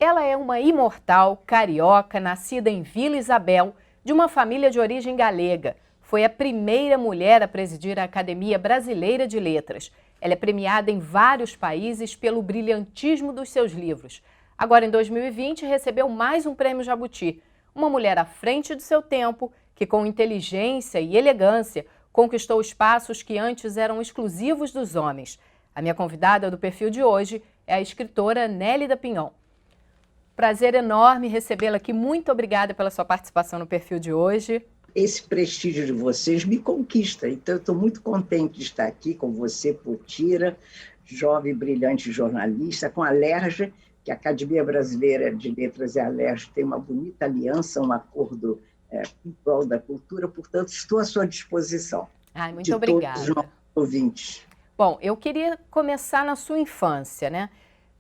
Ela é uma imortal carioca, nascida em Vila Isabel, de uma família de origem galega. Foi a primeira mulher a presidir a Academia Brasileira de Letras. Ela é premiada em vários países pelo brilhantismo dos seus livros. Agora, em 2020, recebeu mais um prêmio Jabuti. Uma mulher à frente do seu tempo, que com inteligência e elegância conquistou espaços que antes eram exclusivos dos homens. A minha convidada do perfil de hoje é a escritora Nélida Pinhon. Prazer enorme recebê-la aqui. Muito obrigada pela sua participação no perfil de hoje. Esse prestígio de vocês me conquista, então eu estou muito contente de estar aqui com você, Potira, jovem, brilhante jornalista, com a Alerj, que a Academia Brasileira de Letras e a Alerj tem uma bonita aliança, um acordo em prol da cultura, portanto, estou à sua disposição. Muito obrigada. Todos os nossos ouvintes. Bom, eu queria começar na sua infância, né?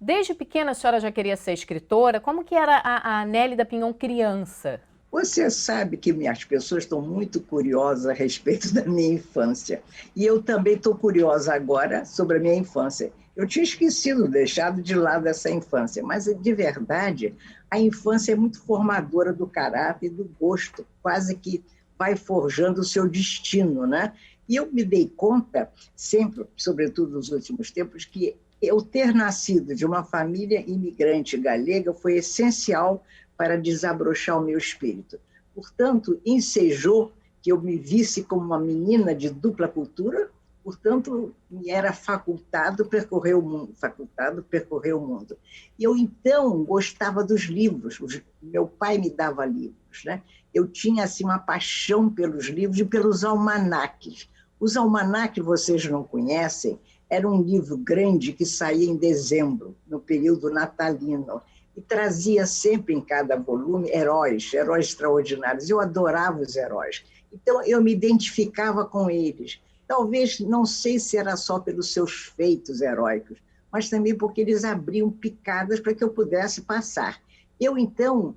Desde pequena a senhora já queria ser escritora. Como que era a Nélida Pinhon criança? Você sabe que as pessoas estão muito curiosas a respeito da minha infância. E eu também estou curiosa agora sobre a minha infância. Eu tinha esquecido, deixado de lado essa infância, mas, de verdade, a infância é muito formadora do caráter e do gosto, quase que vai forjando o seu destino, né? E eu me dei conta, sempre, sobretudo nos últimos tempos, que eu ter nascido de uma família imigrante galega foi essencial para desabrochar o meu espírito. Portanto, ensejou que eu me visse como uma menina de dupla cultura, portanto, me era facultado percorrer o mundo. E eu, então, gostava dos livros. Meu pai me dava livros, né? Eu tinha assim, uma paixão pelos livros e pelos almanaques. Os almanaques, vocês não conhecem, era um livro grande que saía em dezembro, no período natalino, e trazia sempre em cada volume heróis extraordinários. Eu adorava os heróis. Então, eu me identificava com eles. Talvez, não sei se era só pelos seus feitos heróicos, mas também porque eles abriam picadas para que eu pudesse passar. Eu, então,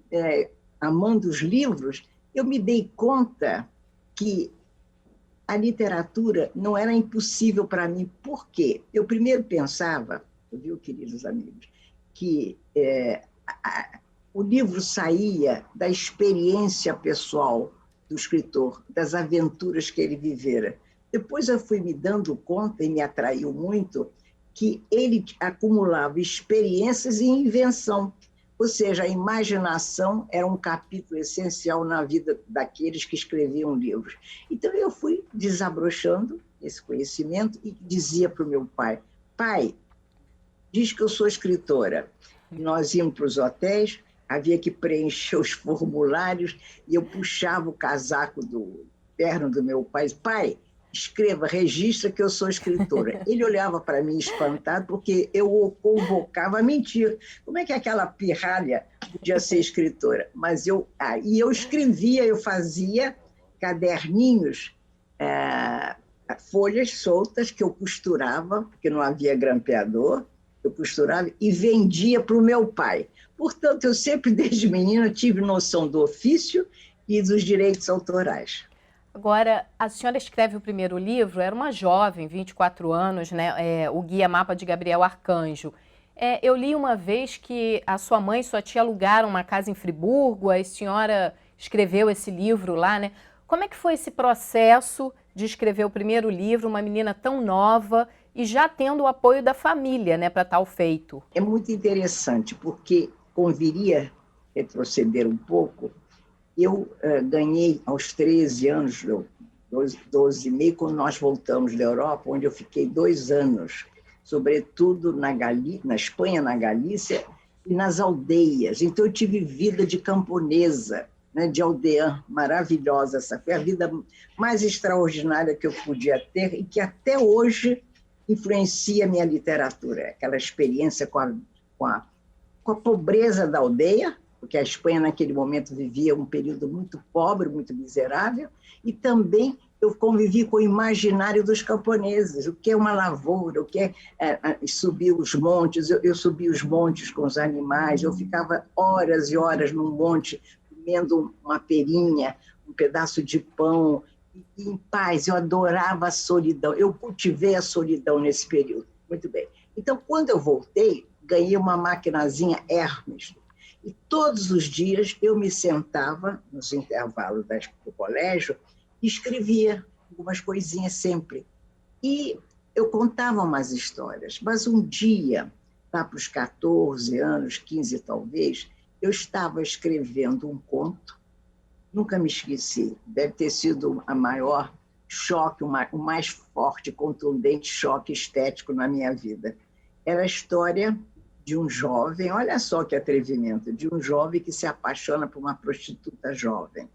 amando os livros, eu me dei conta que a literatura não era impossível para mim. Por quê? Eu primeiro pensava, viu, queridos amigos, que o livro saía da experiência pessoal do escritor, das aventuras que ele vivera. Depois eu fui me dando conta, e me atraiu muito, que ele acumulava experiências e invenção. Ou seja, a imaginação era um capítulo essencial na vida daqueles que escreviam livros. Então eu fui desabrochando esse conhecimento e dizia para o meu pai: pai, diz que eu sou escritora. Nós íamos para os hotéis, havia que preencher os formulários, e eu puxava o casaco do terno do meu pai: pai, escreva, registra que eu sou escritora. Ele olhava para mim espantado, porque eu o convocava a mentir. Como é que aquela pirralha podia ser escritora? Mas eu escrevia, eu fazia caderninhos, folhas soltas que eu costurava, porque não havia grampeador, eu costurava e vendia para o meu pai. Portanto, eu sempre, desde menina, tive noção do ofício e dos direitos autorais. Agora, a senhora escreve o primeiro livro, era uma jovem, 24 anos, né? O Guia Mapa de Gabriel Arcanjo. Eu li uma vez que a sua mãe e sua tia alugaram uma casa em Friburgo, a senhora escreveu esse livro lá, né? Como é que foi esse processo de escrever o primeiro livro, uma menina tão nova e já tendo o apoio da família, né, para tal feito? É muito interessante, porque conviria retroceder um pouco. Eu ganhei aos 13 anos, 12 e meio, quando nós voltamos da Europa, onde eu fiquei 2 anos, sobretudo na Espanha, na Galícia, e nas aldeias. Então, eu tive vida de camponesa, né, de aldeã, maravilhosa. Essa foi a vida mais extraordinária que eu podia ter e que até hoje influencia a minha literatura. Aquela experiência com a pobreza da aldeia, porque a Espanha, naquele momento, vivia um período muito pobre, muito miserável, e também eu convivi com o imaginário dos camponeses, o que é uma lavoura, o que é subir os montes. Eu subia os montes com os animais, eu ficava horas e horas num monte, comendo uma perinha, um pedaço de pão, e em paz. Eu adorava a solidão, eu cultivei a solidão nesse período. Muito bem. Então, quando eu voltei, ganhei uma maquinazinha Hermes, E todos os dias eu me sentava, nos intervalos do colégio, e escrevia algumas coisinhas sempre. E eu contava umas histórias, mas um dia, lá para os 14 anos, 15 talvez, eu estava escrevendo um conto, nunca me esqueci, deve ter sido a maior choque, o mais forte, contundente choque estético na minha vida. Era a história de um jovem, olha só que atrevimento, de um jovem que se apaixona por uma prostituta jovem.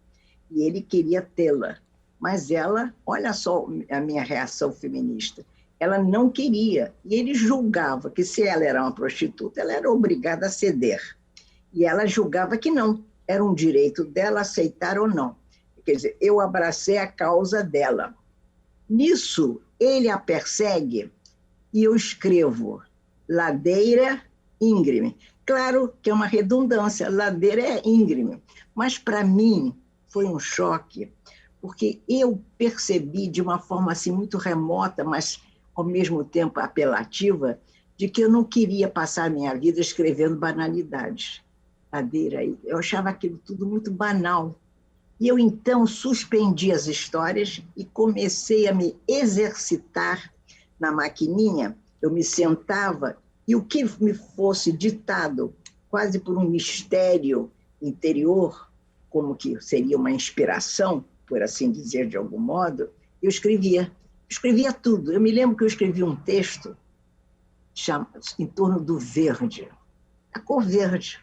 E ele queria tê-la, mas ela, olha só a minha reação feminista, ela não queria. E ele julgava que se ela era uma prostituta, ela era obrigada a ceder. E ela julgava que não, era um direito dela aceitar ou não. Quer dizer, eu abracei a causa dela. Nisso, ele a persegue e eu escrevo ladeira íngreme. Claro que é uma redundância, ladeira é íngreme, mas para mim foi um choque, porque eu percebi de uma forma assim muito remota, mas ao mesmo tempo apelativa, de que eu não queria passar a minha vida escrevendo banalidades. Ladeira, eu achava aquilo tudo muito banal. E eu, então, suspendi as histórias e comecei a me exercitar na maquininha. Eu me sentava e o que me fosse ditado, quase por um mistério interior, como que seria uma inspiração, por assim dizer, de algum modo, eu escrevia. Escrevia tudo. Eu me lembro que eu escrevi um texto em torno do verde, a cor verde.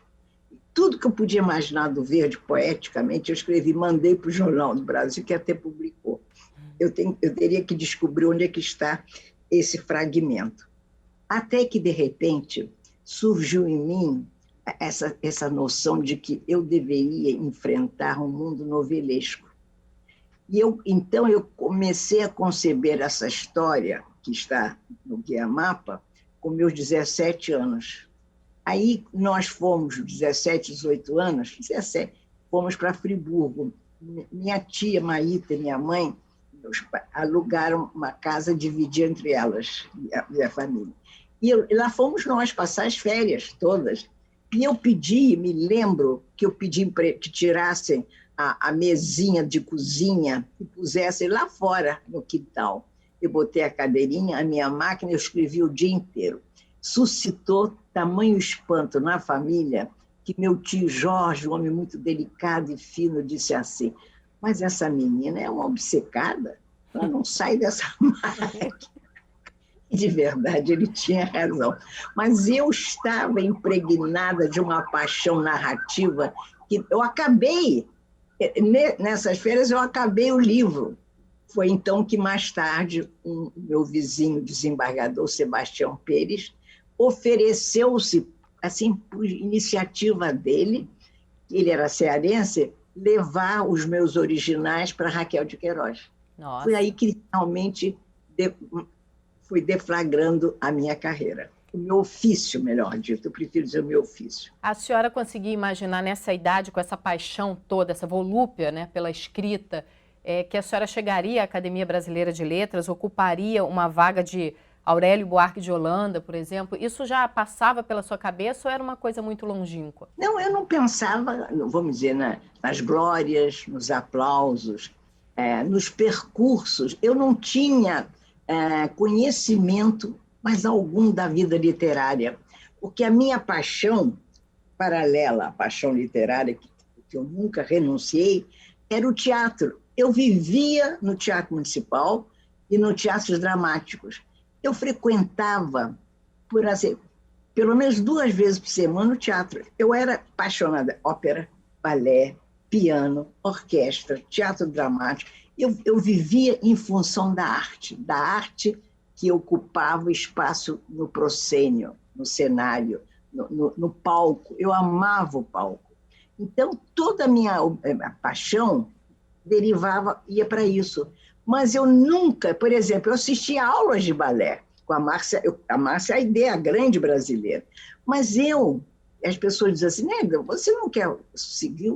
Tudo que eu podia imaginar do verde, poeticamente, eu escrevi, mandei para o Jornal do Brasil, que até publicou. Eu teria que descobrir onde é que está esse fragmento. Até que, de repente, surgiu em mim essa noção de que eu deveria enfrentar um mundo novelesco. E então eu comecei a conceber essa história, que está no Guia Mapa, com meus 17 anos. Aí nós fomos, 17, 18 anos, 17, fomos para Friburgo. Minha tia Maíta e minha mãe alugaram uma casa, dividir entre elas, e a família. E lá fomos nós passar as férias todas. E eu pedi, me lembro que eu pedi que tirassem a mesinha de cozinha e pusessem lá fora, no quintal. Eu botei a cadeirinha, a minha máquina, eu escrevi o dia inteiro. Suscitou tamanho espanto na família que meu tio Jorge, um homem muito delicado e fino, disse assim: mas essa menina é uma obcecada, ela não sai dessa máquina. E de verdade, ele tinha razão. Mas eu estava impregnada de uma paixão narrativa que eu acabei, nessas férias, eu acabei o livro. Foi então que, mais tarde, meu vizinho desembargador, Sebastião Pérez, ofereceu-se, assim, por iniciativa dele, ele era cearense, levar os meus originais para Raquel de Queiroz. Nossa. Foi aí que realmente fui deflagrando a minha carreira. O meu ofício, melhor dito, eu prefiro dizer o meu ofício. A senhora conseguia imaginar nessa idade, com essa paixão toda, essa volúpia, né, pela escrita, que a senhora chegaria à Academia Brasileira de Letras, ocuparia uma vaga de Aurélio Buarque de Holanda, por exemplo? Isso já passava pela sua cabeça ou era uma coisa muito longínqua? Não, eu não pensava, vamos dizer, nas glórias, nos aplausos, nos percursos. Eu não tinha conhecimento, mas algum, da vida literária. Porque a minha paixão paralela, a paixão literária, que eu nunca renunciei, era o teatro. Eu vivia no Teatro Municipal e no teatros dramáticos. Eu frequentava, pelo menos 2 vezes por semana, o teatro. Eu era apaixonada por ópera, balé, piano, orquestra, teatro dramático. Eu vivia em função da arte que ocupava espaço no proscênio, no cenário, no palco. Eu amava o palco. Então, toda a minha paixão ia para isso. Mas eu nunca, por exemplo, eu assistia aulas de balé com a Márcia Aidê, a grande brasileira. Mas as pessoas dizem assim, Nélia, você não quer seguir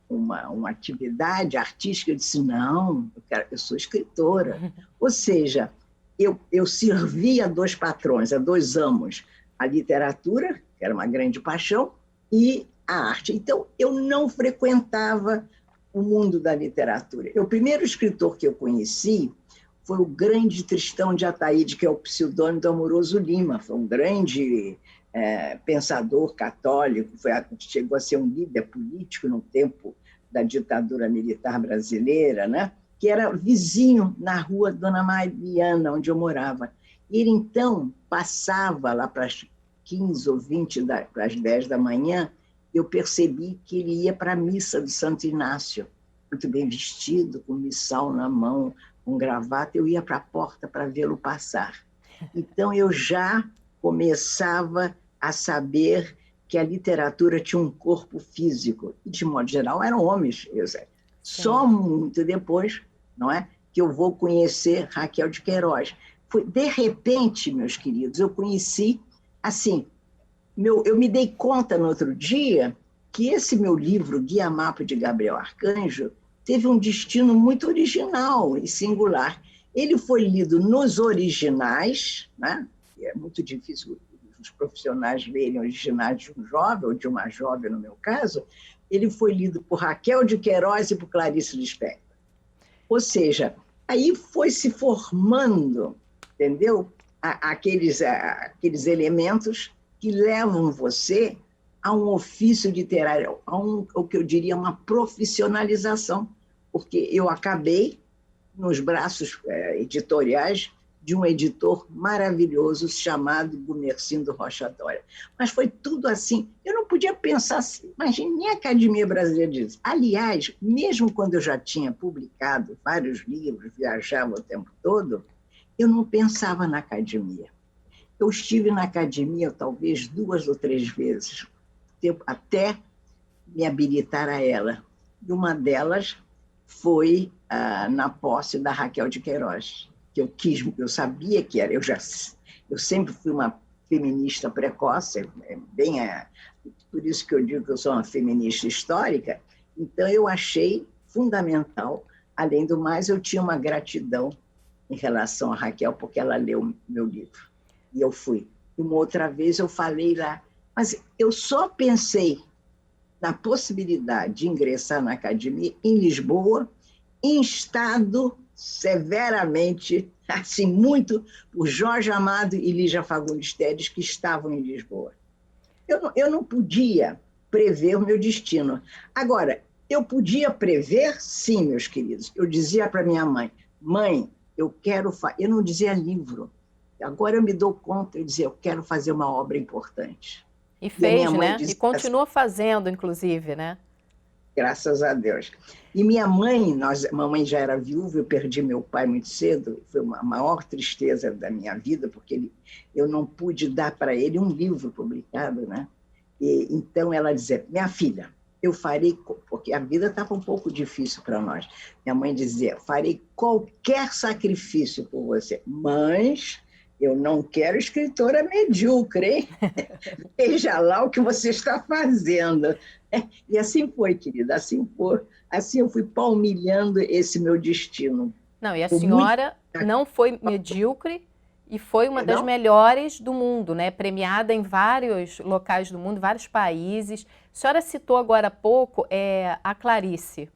uma atividade artística? Eu disse, não, eu sou escritora. Ou seja, eu servia a 2 patrões, a 2 amos, a literatura, que era uma grande paixão, e a arte. Então, eu não frequentava o mundo da literatura. O primeiro escritor que eu conheci foi o grande Tristão de Ataíde, que é o pseudônimo do Amoroso Lima. Foi um grande pensador católico, chegou a ser um líder político no tempo da ditadura militar brasileira, né? Que era vizinho na rua Dona Mariana, onde eu morava. Ele, então, passava lá para as 15 ou 20, para as 10 da manhã, eu percebi que ele ia para a missa do Santo Inácio, muito bem vestido, com missal na mão, com gravata. Eu ia para a porta para vê-lo passar. Então, eu já começava a saber que a literatura tinha um corpo físico, e, de modo geral, eram homens. Só muito depois, não é, que eu vou conhecer Raquel de Queiroz. De repente, meus queridos, eu conheci, assim, eu me dei conta no outro dia que esse meu livro, Guia Mapa de Gabriel Arcanjo, teve um destino muito original e singular. Ele foi lido nos originais, né? É muito difícil os profissionais lerem originais de um jovem, ou de uma jovem, no meu caso. Ele foi lido por Raquel de Queiroz e por Clarice Lispector. Ou seja, aí foi se formando, entendeu? Aqueles elementos que levam você a um ofício literário, o que eu diria uma profissionalização, porque eu acabei nos braços editoriais de um editor maravilhoso chamado Gumercindo Rocha Dória. Mas foi tudo assim, eu não podia pensar assim, imagine, nem a Academia Brasileira diz. Aliás, mesmo quando eu já tinha publicado vários livros, viajava o tempo todo, eu não pensava na academia. Eu estive na academia talvez 2 ou 3 vezes, até me habilitar a ela. E uma delas foi na posse da Raquel de Queiroz, que eu sabia que era. Eu sempre fui uma feminista precoce, por isso que eu digo que eu sou uma feminista histórica. Então, eu achei fundamental. Além do mais, eu tinha uma gratidão em relação a Raquel, porque ela leu meu livro. E eu fui. Uma outra vez eu falei lá, mas eu só pensei na possibilidade de ingressar na academia em Lisboa, instado severamente, assim, muito, por Jorge Amado e Lígia Fagundes Telles, que estavam em Lisboa. Eu não podia prever o meu destino. Agora, eu podia prever, sim, meus queridos. Eu dizia para minha mãe, eu não dizia livro. Agora eu me dou conta, eu dizia, eu quero fazer uma obra importante. E fez, né? E continua fazendo, inclusive, né? Graças a Deus. E minha mãe, mamãe já era viúva, eu perdi meu pai muito cedo, foi a maior tristeza da minha vida, porque eu não pude dar para ele um livro publicado, né? Então ela dizia, minha filha, eu farei, porque a vida estava um pouco difícil para nós. Minha mãe dizia, farei qualquer sacrifício por você, mas eu não quero escritora medíocre, hein? Veja lá o que você está fazendo. E assim foi, querida, assim eu fui palmilhando esse meu destino. Não, e a senhora não foi medíocre e foi uma das melhores do mundo, né? Premiada em vários locais do mundo, vários países. A senhora citou agora há pouco a Clarice.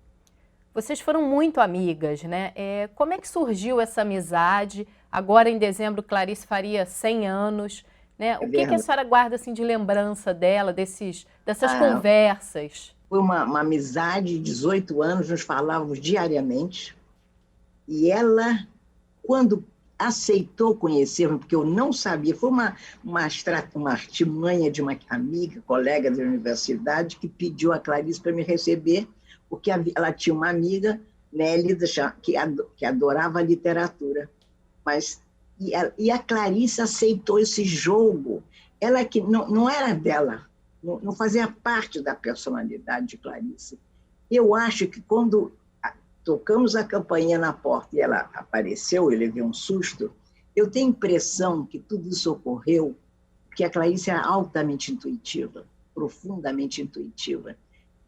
Vocês foram muito amigas, né? Como é que surgiu essa amizade? Agora, em dezembro, Clarice faria 100 anos. Né? O que a senhora guarda assim, de lembrança dela, dessas conversas? Foi uma amizade de 18 anos, nos falávamos diariamente. E ela, quando aceitou conhecer-me, porque eu não sabia, foi uma artimanha de uma amiga, colega da universidade, que pediu a Clarice para me receber, porque ela tinha uma amiga, Nélida, que adorava a literatura. E a Clarice aceitou esse jogo. Ela que não era dela, não fazia parte da personalidade de Clarice. Eu acho que quando tocamos a campainha na porta e ela apareceu, eu levei um susto, eu tenho a impressão que tudo isso ocorreu porque a Clarice era altamente intuitiva, profundamente intuitiva.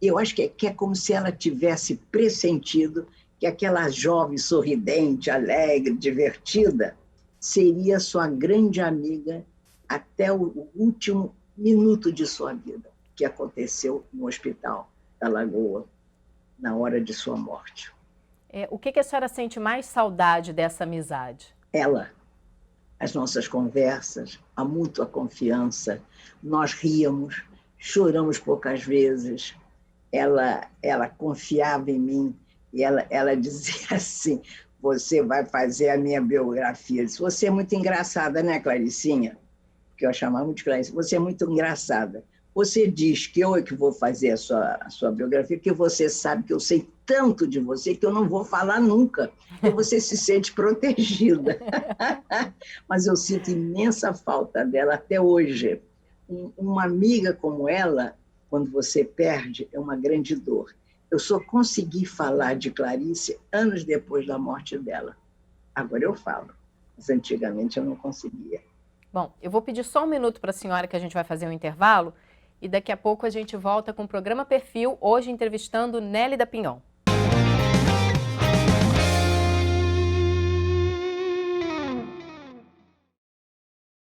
Eu acho que é como se ela tivesse pressentido que aquela jovem sorridente, alegre, divertida, seria sua grande amiga até o último minuto de sua vida. que aconteceu no Hospital da Lagoa, na hora de sua morte. O que a senhora sente mais saudade dessa amizade? Ela, as nossas conversas, a mútua confiança, nós ríamos, choramos poucas vezes, ela confiava em mim e ela dizia assim, você vai fazer a minha biografia. Eu disse, você é muito engraçada, né, Claricinha? Porque eu chamava muito de Claricinha, você é muito engraçada. Você diz que eu é que vou fazer a sua biografia, porque você sabe que eu sei tanto de você que eu não vou falar nunca. E você se sente protegida. Mas eu sinto imensa falta dela até hoje. Uma amiga como ela, quando você perde, é uma grande dor. Eu só consegui falar de Clarice anos depois da morte dela. Agora eu falo, mas antigamente eu não conseguia. Bom, eu vou pedir só um minuto para a senhora que a gente vai fazer um intervalo e daqui a pouco a gente volta com o programa Perfil, hoje entrevistando Nélida Pinhon.